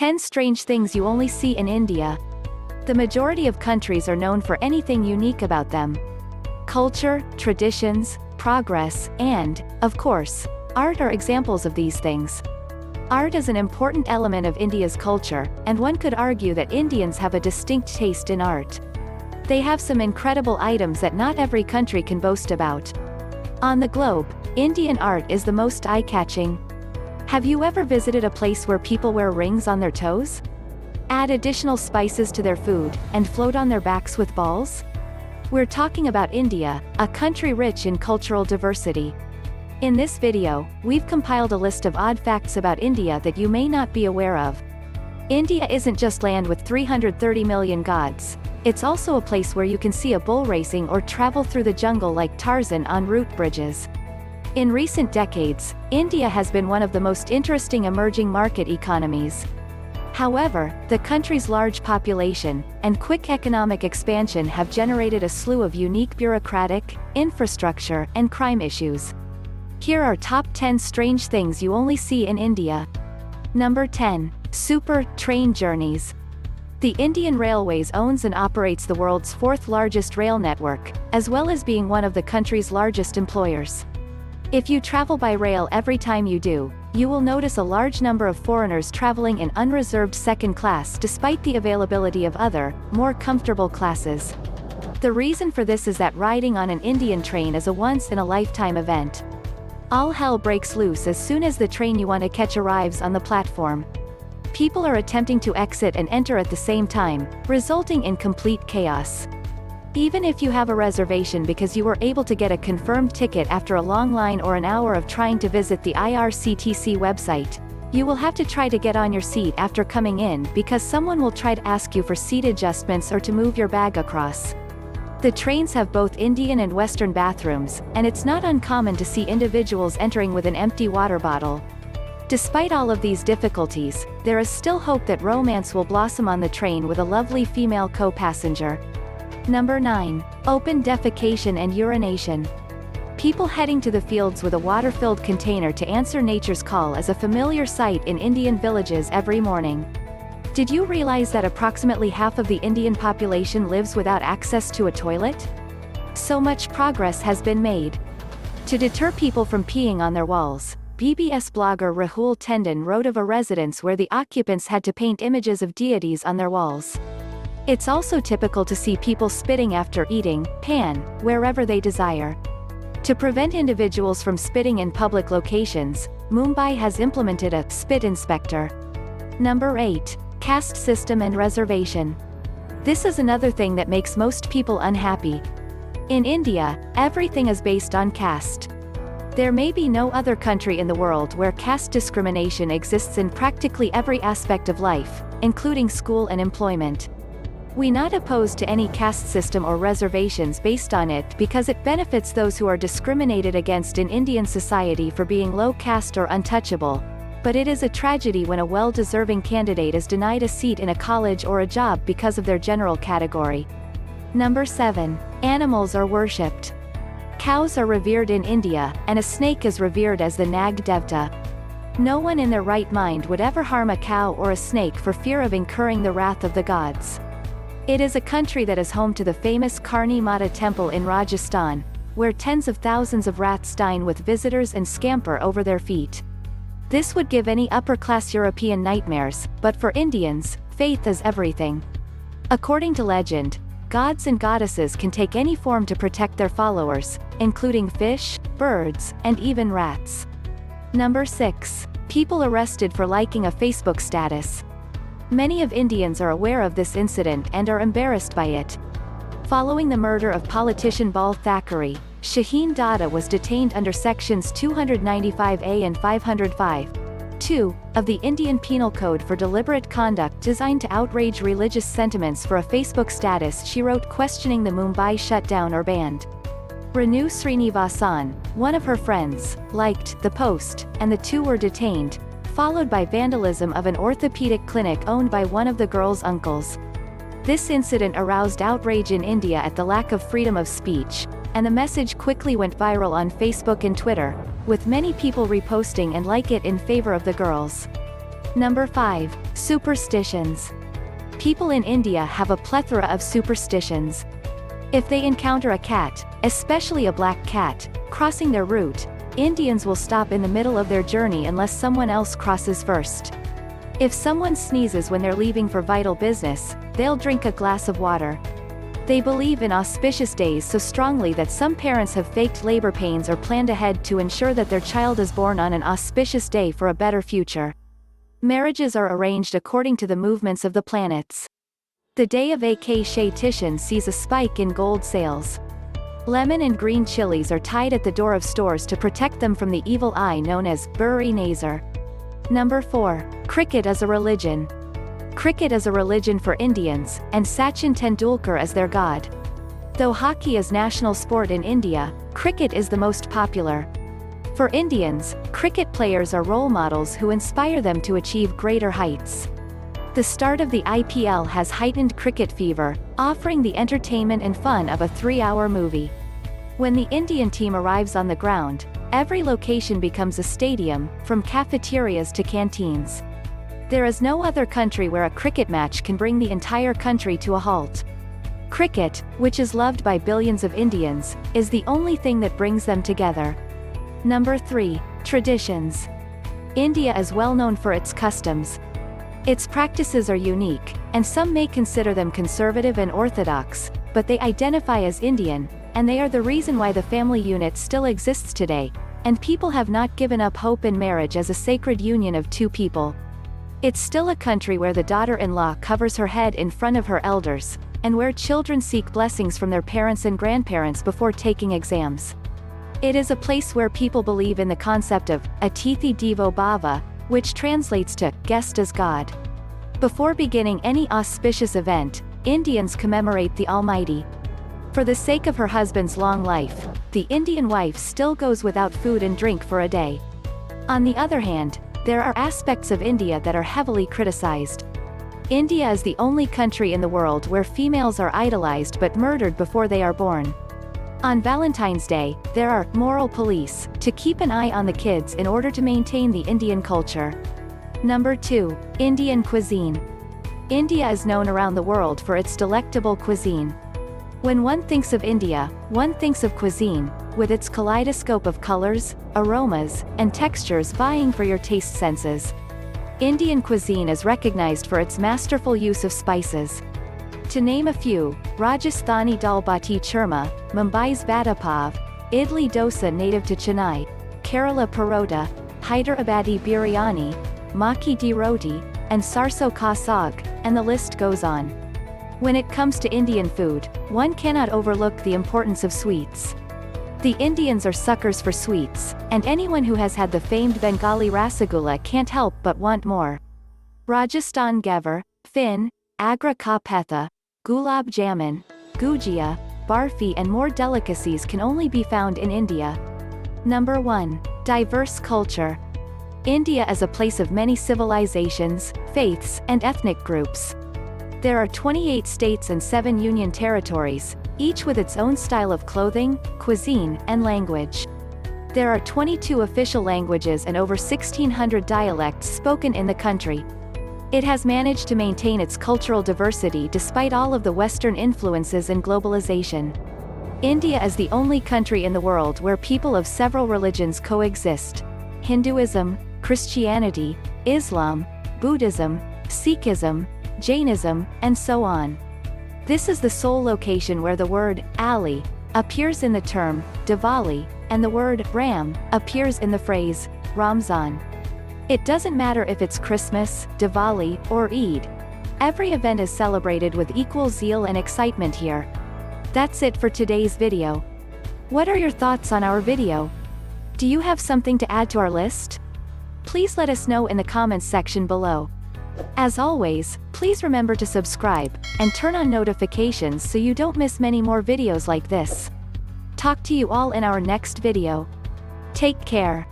10 strange things you only see in India. The majority of countries are known for anything unique about them. Culture, traditions, progress, and, of course, art are examples of these things. Art is an important element of India's culture, and one could argue that Indians have a distinct taste in art. They have some incredible items that not every country can boast about. On the globe, Indian art is the most eye-catching. Have you ever visited a place where people wear rings on their toes? Add additional spices to their food, and float on their backs with balls? We're talking about India, a country rich in cultural diversity. In this video, we've compiled a list of odd facts about India that you may not be aware of. India isn't just land with 330 million gods. It's also a place where you can see a bull racing or travel through the jungle like Tarzan on route bridges. In recent decades, India has been one of the most interesting emerging market economies. However, the country's large population and quick economic expansion have generated a slew of unique bureaucratic, infrastructure, and crime issues. Here are top 10 strange things you only see in India. Number 10. Super train journeys. The Indian Railways owns and operates the world's fourth largest rail network, as well as being one of the country's largest employers. If you travel by rail every time you do, you will notice a large number of foreigners traveling in unreserved second class despite the availability of other, more comfortable classes. The reason for this is that riding on an Indian train is a once-in-a-lifetime event. All hell breaks loose as soon as the train you want to catch arrives on the platform. People are attempting to exit and enter at the same time, resulting in complete chaos. Even if you have a reservation because you were able to get a confirmed ticket after a long line or an hour of trying to visit the IRCTC website, you will have to try to get on your seat after coming in because someone will try to ask you for seat adjustments or to move your bag across. The trains have both Indian and Western bathrooms, and it's not uncommon to see individuals entering with an empty water bottle. Despite all of these difficulties, there is still hope that romance will blossom on the train with a lovely female co-passenger. Number 9. Open defecation and urination. People heading to the fields with a water-filled container to answer nature's call is a familiar sight in Indian villages every morning. Did you realize that approximately half of the Indian population lives without access to a toilet? So much progress has been made. To deter people from peeing on their walls, BBS blogger Rahul Tendon wrote of a residence where the occupants had to paint images of deities on their walls. It's also typical to see people spitting after eating, wherever they desire. To prevent individuals from spitting in public locations, Mumbai has implemented a spit inspector. Number 8. Caste system and reservation. This is another thing that makes most people unhappy. In India, everything is based on caste. There may be no other country in the world where caste discrimination exists in practically every aspect of life, including school and employment. We're not opposed to any caste system or reservations based on it because it benefits those who are discriminated against in Indian society for being low caste or untouchable, but it is a tragedy when a well-deserving candidate is denied a seat in a college or a job because of their general category. Number 7. Animals are worshipped. Cows are revered in India, and a snake is revered as the Nag Devta. No one in their right mind would ever harm a cow or a snake for fear of incurring the wrath of the gods. It is a country that is home to the famous Karni Mata temple in Rajasthan, where tens of thousands of rats dine with visitors and scamper over their feet. This would give any upper-class European nightmares, but for Indians, faith is everything. According to legend, gods and goddesses can take any form to protect their followers, including fish, birds, and even rats. Number 6. People arrested for liking a Facebook status. Many of Indians are aware of this incident and are embarrassed by it. Following the murder of politician Bal Thackeray, Shaheen Dada was detained under sections 295A and 505(2) of the Indian Penal Code for deliberate conduct designed to outrage religious sentiments for a Facebook status she wrote questioning the Mumbai shutdown or banned. Renu Srinivasan, one of her friends, liked the post, and the two were detained, followed by vandalism of an orthopedic clinic owned by one of the girl's uncles. This incident aroused outrage in India at the lack of freedom of speech, and the message quickly went viral on Facebook and Twitter, with many people reposting and like it in favor of the girls. Number 5. Superstitions. People in India have a plethora of superstitions. If they encounter a cat, especially a black cat, crossing their route, Indians will stop in the middle of their journey unless someone else crosses first. If someone sneezes when they're leaving for vital business, they'll drink a glass of water. They believe in auspicious days so strongly that some parents have faked labor pains or planned ahead to ensure that their child is born on an auspicious day for a better future. Marriages are arranged according to the movements of the planets. The day of Defecation sees a spike in gold sales. Lemon and green chilies are tied at the door of stores to protect them from the evil eye known as bureaucratic. Number 4. Cricket as a religion. Cricket is a religion for Indians, and Sachin Tendulkar is their god. Though hockey is national sport in India, cricket is the most popular. For Indians, cricket players are role models who inspire them to achieve greater heights. The start of the IPL has heightened cricket fever, offering the entertainment and fun of a 3-hour movie. When the Indian team arrives on the ground, every location becomes a stadium, from cafeterias to canteens. There is no other country where a cricket match can bring the entire country to a halt. Cricket, which is loved by billions of Indians, is the only thing that brings them together. Number 3. Traditions. India is well known for its customs. Its practices are unique, and some may consider them conservative and orthodox, but they identify as Indian, and they are the reason why the family unit still exists today, and people have not given up hope in marriage as a sacred union of two people. It's still a country where the daughter-in-law covers her head in front of her elders, and where children seek blessings from their parents and grandparents before taking exams. It is a place where people believe in the concept of Atithi Devo Bhava, which translates to guest as God. Before beginning any auspicious event, Indians commemorate the Almighty. For the sake of her husband's long life, the Indian wife still goes without food and drink for a day. On the other hand, there are aspects of India that are heavily criticized. India is the only country in the world where females are idolized but murdered before they are born. On Valentine's Day, there are moral police to keep an eye on the kids in order to maintain the Indian culture. Number 2. Indian cuisine. India is known around the world for its delectable cuisine. When one thinks of India, one thinks of cuisine, with its kaleidoscope of colors, aromas, and textures vying for your taste senses. Indian cuisine is recognized for its masterful use of spices. To name a few, Rajasthani dal bati churma, Mumbai's vada pav, idli dosa native to Chennai, Kerala parota, Hyderabadi biryani, makki di roti, and sarso ka saag, and the list goes on. When it comes to Indian food, one cannot overlook the importance of sweets. The Indians are suckers for sweets, and anyone who has had the famed Bengali Rasgulla can't help but want more. Rajasthan Gevar, Fin, Agra Ka Petha, Gulab Jamun, Gujia, Barfi and more delicacies can only be found in India. Number 1. Diverse culture. India is a place of many civilizations, faiths, and ethnic groups. There are 28 states and 7 union territories, each with its own style of clothing, cuisine, and language. There are 22 official languages and over 1,600 dialects spoken in the country. It has managed to maintain its cultural diversity despite all of the Western influences and globalization. India is the only country in the world where people of several religions coexist: Hinduism, Christianity, Islam, Buddhism, Sikhism, Jainism, and so on. This is the sole location where the word Ali appears in the term Diwali, and the word Ram appears in the phrase Ramzan. It doesn't matter if it's Christmas, Diwali, or Eid. Every event is celebrated with equal zeal and excitement here. That's it for today's video. What are your thoughts on our video? Do you have something to add to our list? Please let us know in the comments section below. As always, please remember to subscribe, and turn on notifications so you don't miss many more videos like this. Talk to you all in our next video. Take care.